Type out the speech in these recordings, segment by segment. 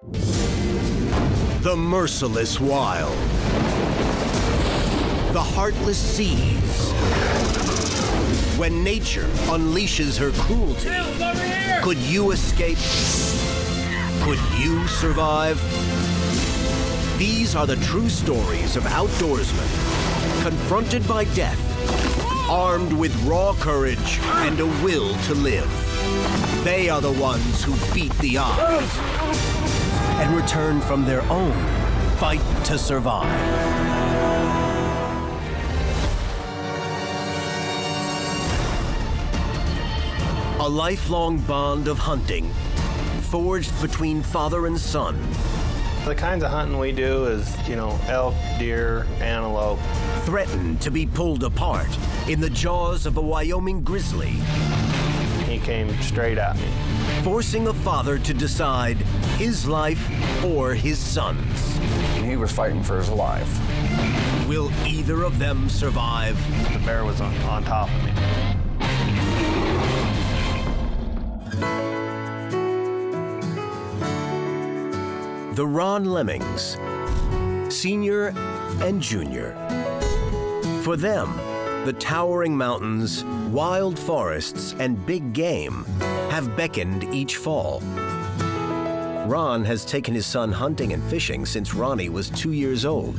The merciless wild. The heartless seas. When nature unleashes her cruelty, could you escape? Could you survive? These are the true stories of outdoorsmen, confronted by death, armed with raw courage and a will to live. They are the ones who beat the odds and return from their own fight to survive. A lifelong bond of hunting, forged between father and son. The kinds of hunting we do is, elk, deer, antelope. Threatened to be pulled apart in the jaws of a Wyoming grizzly. He came straight at me. Forcing a father to decide his life or his son's. He was fighting for his life. Will either of them survive? The bear was on top of me. The Ron Lemmings, Senior and Junior. For them, the towering mountains, wild forests, and big game have beckoned each fall. Ron has taken his son hunting and fishing since Ronnie was 2 years old.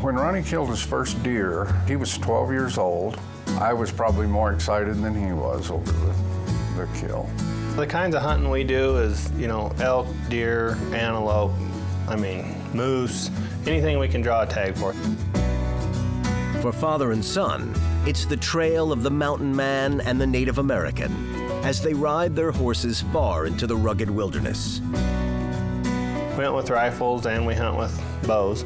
When Ronnie killed his first deer, he was 12 years old. I was probably more excited than he was over the kill. The kinds of hunting we do is, elk, deer, antelope, moose, anything we can draw a tag for. For father and son, it's the trail of the mountain man and the Native American as they ride their horses far into the rugged wilderness. We hunt with rifles and we hunt with bows.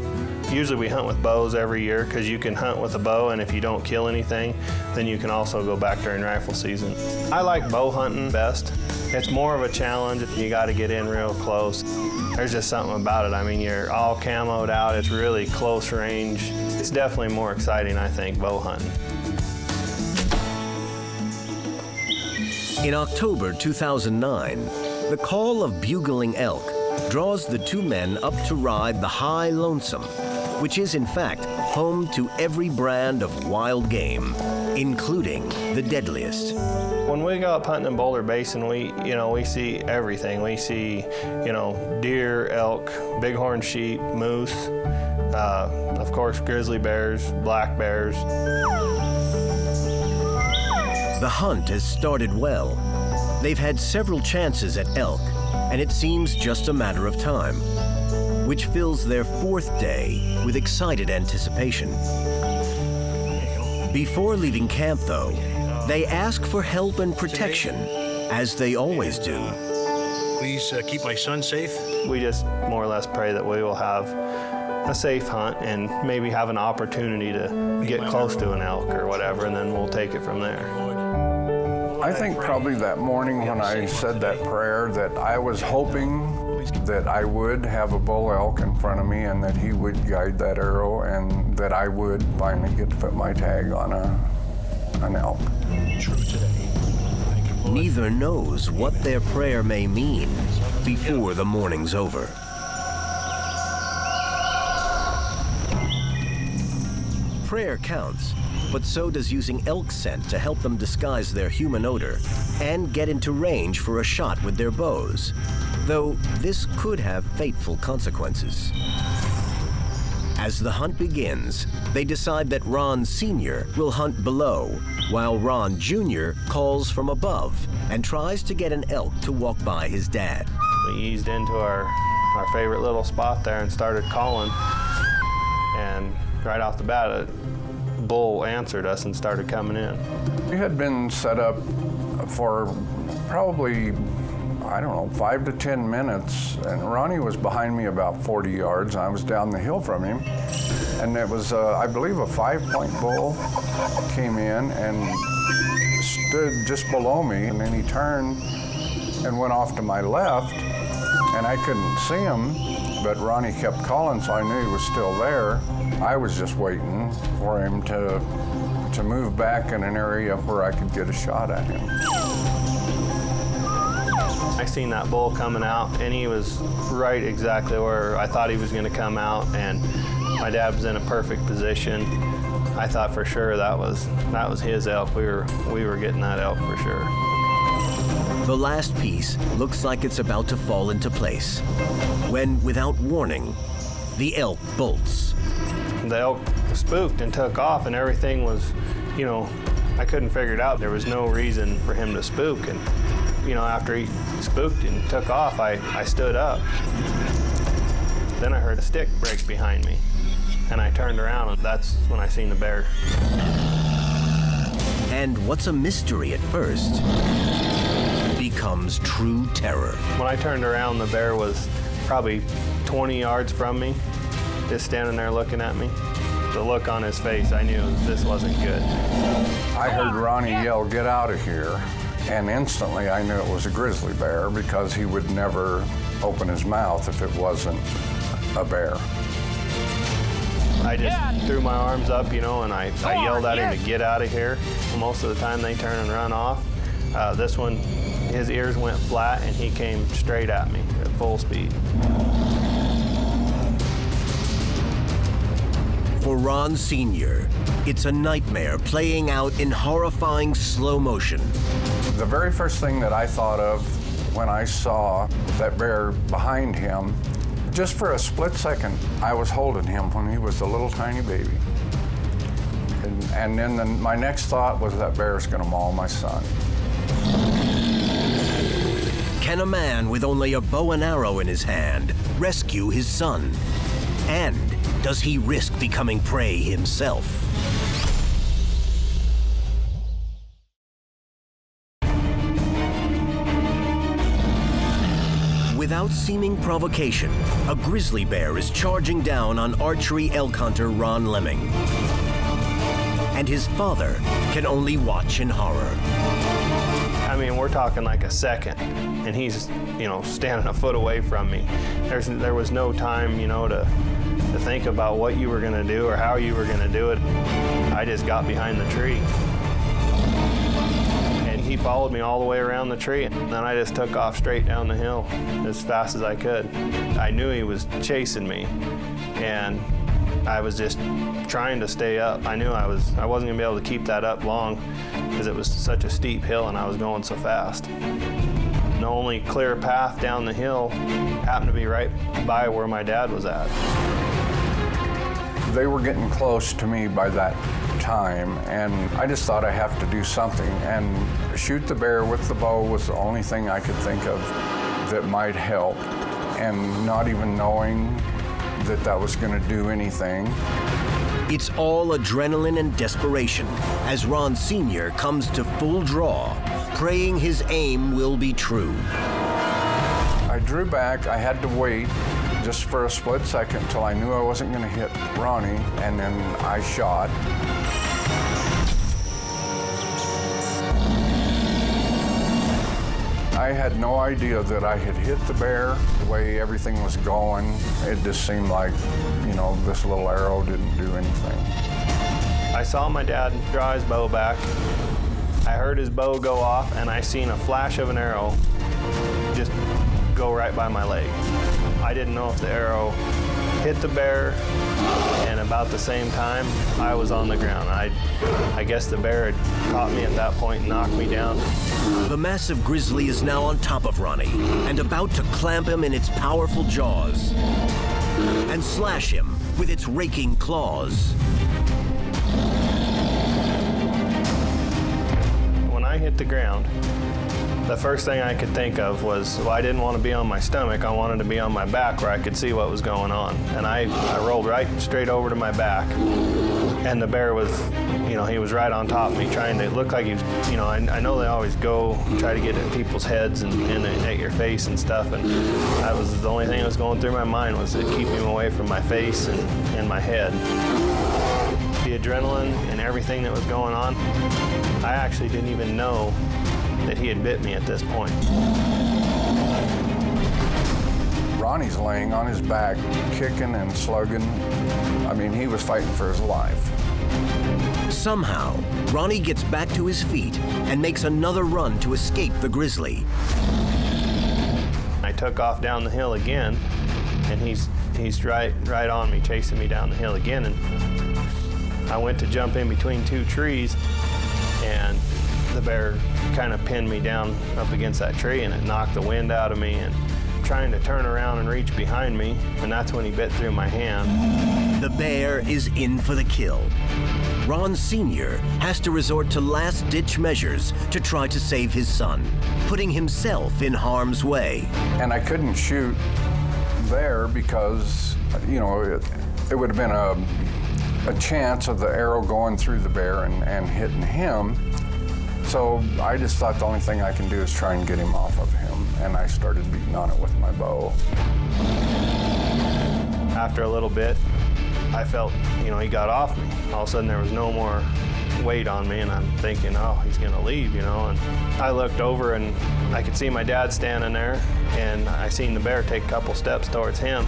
Usually we hunt with bows every year because you can hunt with a bow, and if you don't kill anything, then you can also go back during rifle season. I like bow hunting best. It's more of a challenge. You got to get in real close. There's just something about it. You're all camoed out. It's really close range. It's definitely more exciting, I think, bow hunting. In October 2009, the call of bugling elk draws the two men up to ride the High Lonesome, which is in fact home to every brand of wild game, including the deadliest. When we go up hunting in Boulder Basin, we see everything. We see, deer, elk, bighorn sheep, moose, of course, grizzly bears, black bears. The hunt has started well. They've had several chances at elk, and it seems just a matter of time, which fills their fourth day with excited anticipation. Before leaving camp, though, they ask for help and protection, as they always do. Please keep my son safe. We just more or less pray that we will have a safe hunt and maybe have an opportunity to get close to an elk or whatever, and then we'll take it from there. I think probably that morning when I said that prayer that I was hoping that I would have a bull elk in front of me and that he would guide that arrow and that I would finally get to put my tag on an elk. True today. Neither knows what their prayer may mean before the morning's over. Prayer counts, but so does using elk scent to help them disguise their human odor and get into range for a shot with their bows, though this could have fateful consequences. As the hunt begins, they decide that Ron Sr. will hunt below, while Ron Jr. calls from above and tries to get an elk to walk by his dad. We eased into our favorite little spot there and started calling, and right off the bat, a bull answered us and started coming in. We had been set up for probably, 5 to 10 minutes, and Ronnie was behind me about 40 yards. I was down the hill from him, and it was, I believe, a 5-point bull came in and stood just below me, and then he turned and went off to my left, and I couldn't see him, but Ronnie kept calling, so I knew he was still there. I was just waiting for him to move back in an area where I could get a shot at him. I seen that bull coming out, and he was right exactly where I thought he was going to come out, and my dad was in a perfect position. I thought for sure that was his elk. We were getting that elk for sure. The last piece looks like it's about to fall into place when, without warning, the elk bolts. The elk spooked and took off, and everything was, I couldn't figure it out. There was no reason for him to spook, and after he spooked and took off, I stood up. Then I heard a stick break behind me, and I turned around, and that's when I seen the bear. And what's a mystery at first becomes true terror. When I turned around, the bear was probably 20 yards from me, just standing there looking at me. The look on his face, I knew this wasn't good. I heard Ronnie yell, "Get out of here." And instantly I knew it was a grizzly bear because he would never open his mouth if it wasn't a bear. I just threw my arms up, and I yelled at him to get out of here. Most of the time they turn and run off. This one, his ears went flat and he came straight at me at full speed. For Ron Sr., it's a nightmare playing out in horrifying slow motion. The very first thing that I thought of when I saw that bear behind him, just for a split second, I was holding him when he was a little tiny baby. And then my next thought was that bear's gonna maul my son. Can a man with only a bow and arrow in his hand rescue his son? And does he risk becoming prey himself? Without seeming provocation, a grizzly bear is charging down on archery elk hunter Ron Lemming. And his father can only watch in horror. I mean, we're talking like a second, and he's, standing a foot away from me. There was no time, to think about what you were gonna do or how you were gonna do it. I just got behind the tree. And he followed me all the way around the tree, and then I just took off straight down the hill as fast as I could. I knew he was chasing me, and I was just trying to stay up. I knew I wasn't gonna be able to keep that up long because it was such a steep hill and I was going so fast. The only clear path down the hill happened to be right by where my dad was at. They were getting close to me by that time, and I just thought I have to do something, and shoot the bear with the bow was the only thing I could think of that might help, and not even knowing that was going to do anything. It's all adrenaline and desperation as Ron Sr. comes to full draw, praying his aim will be true. I drew back. I had to wait just for a split second till I knew I wasn't going to hit Ronnie, and then I shot. I had no idea that I had hit the bear. The way everything was going, it just seemed like, this little arrow didn't do anything. I saw my dad draw his bow back. I heard his bow go off, and I seen a flash of an arrow just go right by my leg. I didn't know if the arrow hit the bear, and about the same time, I was on the ground. I guess the bear had caught me at that point and knocked me down. The massive grizzly is now on top of Ronnie and about to clamp him in its powerful jaws and slash him with its raking claws. When I hit the ground, the first thing I could think of was, I didn't want to be on my stomach. I wanted to be on my back where I could see what was going on. And I rolled right straight over to my back. And the bear was, he was right on top of me, trying to look like he was, I know they always try to get at people's heads and at your face and stuff. And that was the only thing that was going through my mind, was to keep him away from my face and my head. The adrenaline and everything that was going on, I actually didn't even know that he had bit me at this point. Ronnie's laying on his back, kicking and slugging. I mean, he was fighting for his life. Somehow, Ronnie gets back to his feet and makes another run to escape the grizzly. took off down the hill again, and he's right on me, chasing me down the hill again. And I went to jump in between two trees, and the bear kind of pinned me down up against that tree, and it knocked the wind out of me, and trying to turn around and reach behind me, and that's when he bit through my hand. The bear is in for the kill. Ron Sr. has to resort to last-ditch measures to try to save his son, putting himself in harm's way. And I couldn't shoot there because, you know, it would have been a chance of the arrow going through the bear and hitting him. So I just thought the only thing I can do is try and get him off of him, and I started beating on it with my bow. After a little bit, I felt, you know, he got off me. All of a sudden there was no more weight on me, and I'm thinking, oh, he's gonna leave, you know. And I looked over and I could see my dad standing there, and I seen the bear take a couple steps towards him.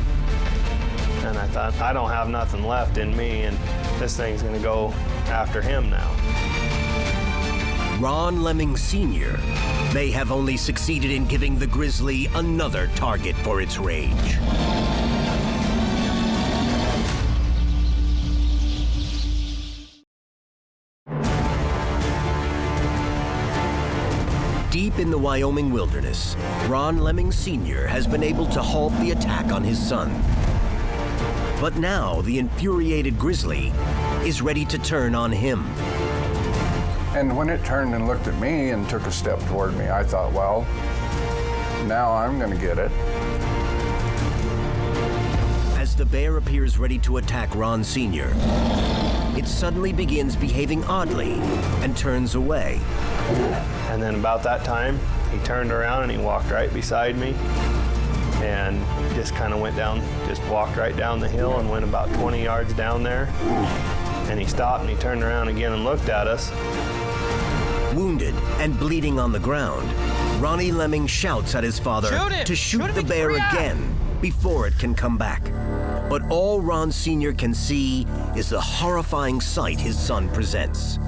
And I thought, I don't have nothing left in me, and this thing's gonna go after him now. Ron Lemming Sr. may have only succeeded in giving the grizzly another target for its rage. Deep in the Wyoming wilderness, Ron Lemming Sr. has been able to halt the attack on his son. But now the infuriated grizzly is ready to turn on him. And when it turned and looked at me and took a step toward me, I thought, well, now I'm gonna get it. As the bear appears ready to attack Ron Sr., it suddenly begins behaving oddly and turns away. And then about that time, he turned around and he walked right beside me, and just kind of went down, just walked right down the hill and went about 20 yards down there. And he stopped and he turned around again and looked at us. Wounded and bleeding on the ground, Ronnie Lemming shouts at his father to shoot the bear again before it can come back. But all Ron Sr. can see is the horrifying sight his son presents.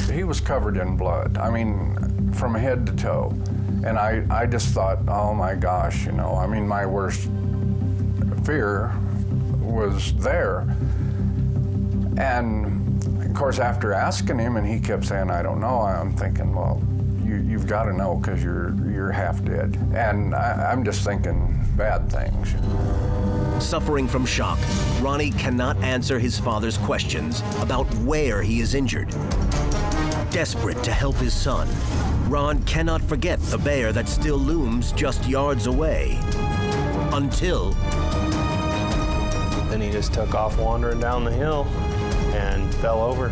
He was covered in blood, I mean, from head to toe. And I just thought, oh my gosh, you know, I mean, my worst fear was there. And of course, after asking him, and he kept saying, I don't know, I'm thinking, well, you've got to know because you're half dead. And I'm just thinking bad things. Suffering from shock, Ronnie cannot answer his father's questions about where he is injured. Desperate to help his son, Ron cannot forget the bear that still looms just yards away. Until... Then he just took off wandering down the hill and fell over.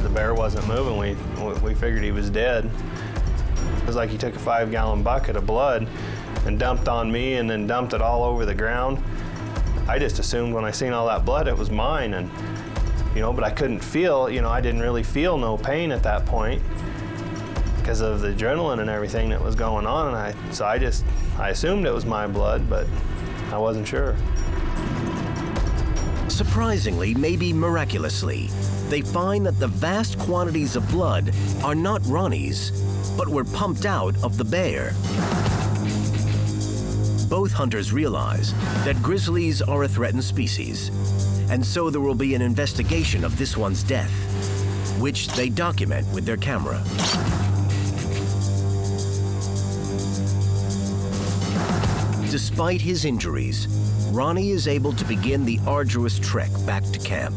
The bear wasn't moving. We figured he was dead. It was like he took a 5-gallon bucket of blood and dumped on me and then dumped it all over the ground. I just assumed when I seen all that blood it was mine, and you know, but I couldn't feel, you know, I didn't really feel no pain at that point because of the adrenaline and everything that was going on, and so I assumed it was my blood, but I wasn't sure. Surprisingly, maybe miraculously, they find that the vast quantities of blood are not Ronnie's, but were pumped out of the bear. Both hunters realize that grizzlies are a threatened species, and so there will be an investigation of this one's death, which they document with their camera. Despite his injuries, Ronnie is able to begin the arduous trek back to camp.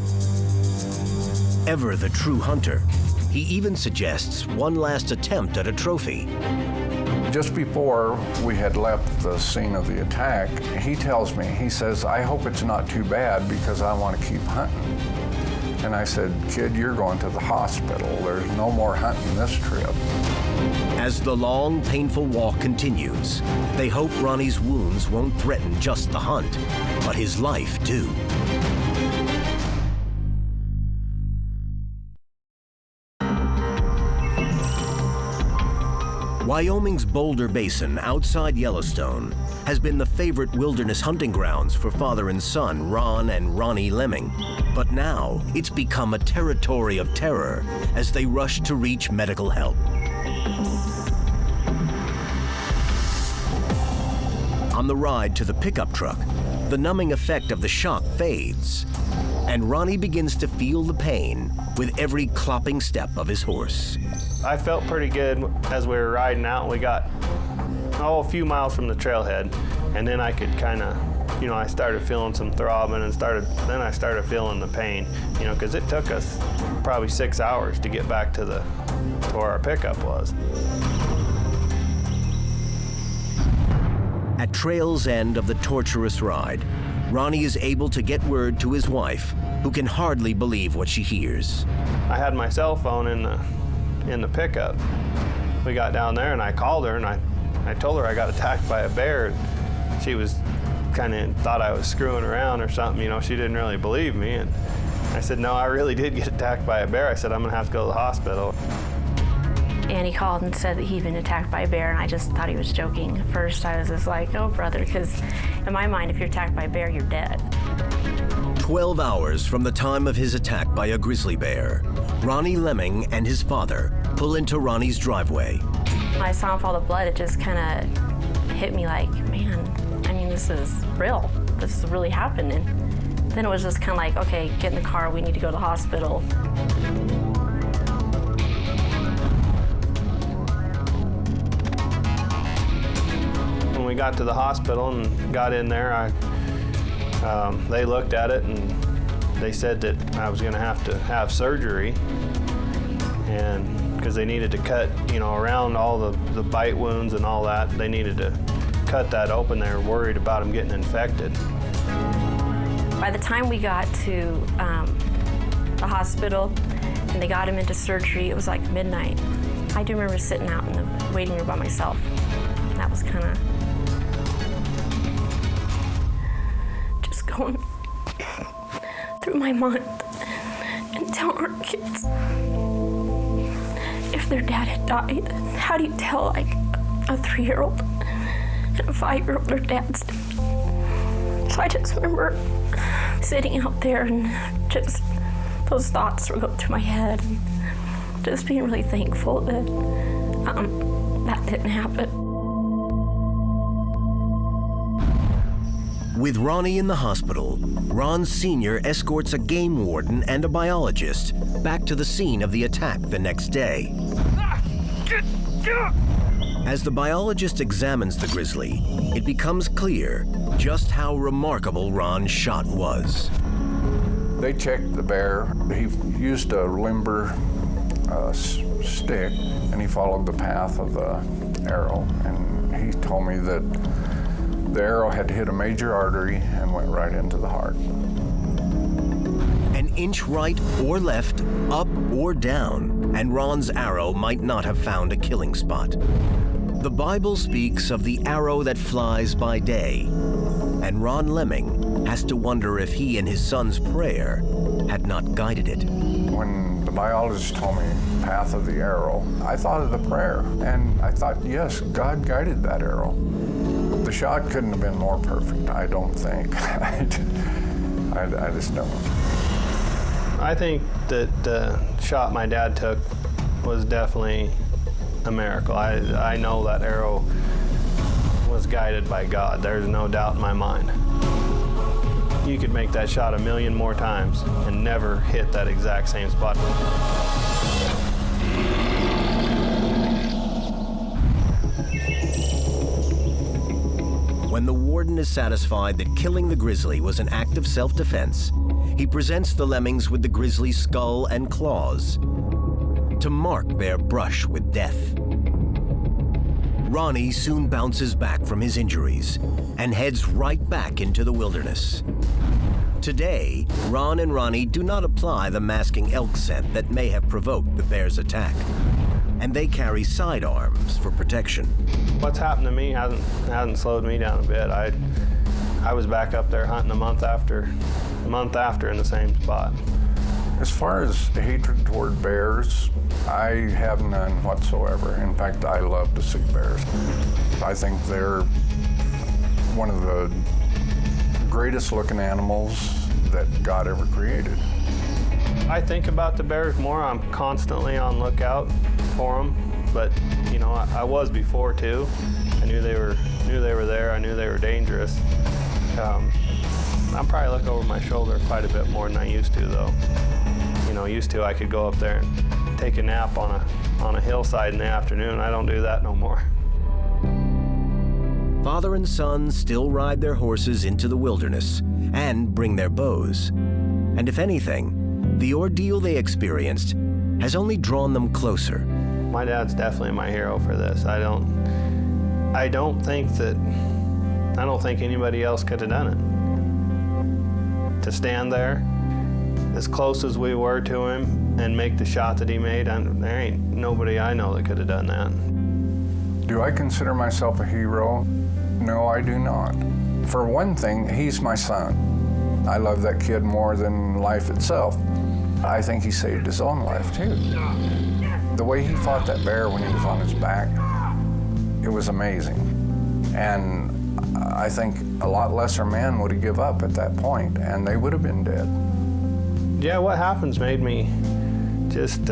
Ever the true hunter, he even suggests one last attempt at a trophy. Just before we had left the scene of the attack, he tells me, he says, I hope it's not too bad because I want to keep hunting. And I said, kid, you're going to the hospital. There's no more hunting this trip. As the long, painful walk continues, they hope Ronnie's wounds won't threaten just the hunt, but his life too. Wyoming's Boulder Basin outside Yellowstone has been the favorite wilderness hunting grounds for father and son Ron and Ronnie Lemming. But now it's become a territory of terror as they rush to reach medical help. On the ride to the pickup truck, the numbing effect of the shock fades, and Ronnie begins to feel the pain with every clopping step of his horse. I felt pretty good as we were riding out. We got a few miles from the trailhead, and then I could kind of, I started feeling some throbbing, and then I started feeling the pain, because it took us probably 6 hours to get back to where our pickup was. At trail's end of the torturous ride, Ronnie is able to get word to his wife, who can hardly believe what she hears. I had my cell phone in the pickup. We got down there, and I called her, and I told her I got attacked by a bear. She was kind of thought I was screwing around or something. She didn't really believe me. And I said, no, I really did get attacked by a bear. I said, I'm gonna have to go to the hospital. And he called and said that he'd been attacked by a bear, and I just thought he was joking. At first, I was just like, oh, brother, because in my mind, if you're attacked by a bear, you're dead. 12 hours from the time of his attack by a grizzly bear, Ronnie Lemming and his father pull into Ronnie's driveway. When I saw him fall to blood, it just kind of hit me like, man, this is real. This is really happening. Then it was just kind of like, okay, get in the car, we need to go to the hospital. When we got to the hospital and got in there, they looked at it and they said that I was going to have surgery, and because they needed to cut, around all the bite wounds and all that, they needed to cut that open. They were worried about him getting infected. By the time we got to the hospital and they got him into surgery, it was like midnight. I do remember sitting out in the waiting room by myself. That was kind of just going through my mind and telling our kids if their dad had died. How do you tell like a 3-year-old and a 5-year-old their dad's dead? So I just remember sitting out there and just those thoughts were going through my head, and just being really thankful that that didn't happen. With Ronnie in the hospital, Ron Sr. escorts a game warden and a biologist back to the scene of the attack the next day. As the biologist examines the grizzly, it becomes clear just how remarkable Ron's shot was. They checked the bear. He used a limber stick, and he followed the path of the arrow. And he told me that the arrow had hit a major artery and went right into the heart. An inch right or left, up or down, and Ron's arrow might not have found a killing spot. The Bible speaks of the arrow that flies by day, and Ron Lemming has to wonder if he and his son's prayer had not guided it. When the biologist told me the path of the arrow, I thought of the prayer, and I thought, yes, God guided that arrow. The shot couldn't have been more perfect, I don't think. I just don't. I think that the shot my dad took was definitely a miracle. I know that arrow was guided by God. There's no doubt in my mind. You could make that shot 1,000,000 more times and never hit that exact same spot. When the warden is satisfied that killing the grizzly was an act of self-defense, he presents the Lemmings with the grizzly's skull and claws to mark their brush with death. Ronnie soon bounces back from his injuries and heads right back into the wilderness. Today, Ron and Ronnie do not apply the masking elk scent that may have provoked the bear's attack, and they carry sidearms for protection. What's happened to me hasn't slowed me down a bit. I was back up there hunting a month after in the same spot. As far as hatred toward bears, I have none whatsoever. In fact, I love to see bears. I think they're one of the greatest looking animals that God ever created. I think about the bears more. I'm constantly on lookout for them. but you know, I was before too. I knew they were there. I knew they were dangerous. I probably look over my shoulder quite a bit more than I used to, though. You know, used to I could go up there and take a nap on a hillside in the afternoon. I don't do that no more. Father and son still ride their horses into the wilderness and bring their bows. And if anything, the ordeal they experienced has only drawn them closer. My dad's definitely my hero for this. I don't think anybody else could have done it. To stand there as close as we were to him and make the shot that he made, there ain't nobody I know that could have done that. Do I consider myself a hero? No, I do not. For one thing, he's my son. I love that kid more than life itself. I think he saved his own life too. The way he fought that bear when he was on his back, it was amazing. And I think a lot lesser men would have given up at that point, and they would have been dead. Yeah, what happens made me just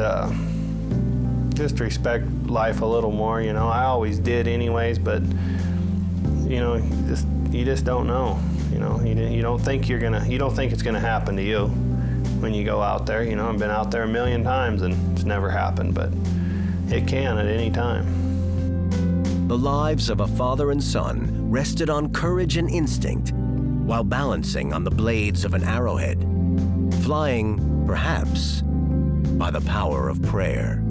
respect life a little more. You know, I always did anyways, but you know, you just don't know. You know, you don't think it's gonna happen to you when you go out there. You know, I've been out there a million times and it's never happened, but it can at any time. The lives of a father and son rested on courage and instinct while balancing on the blades of an arrowhead, flying, perhaps, by the power of prayer.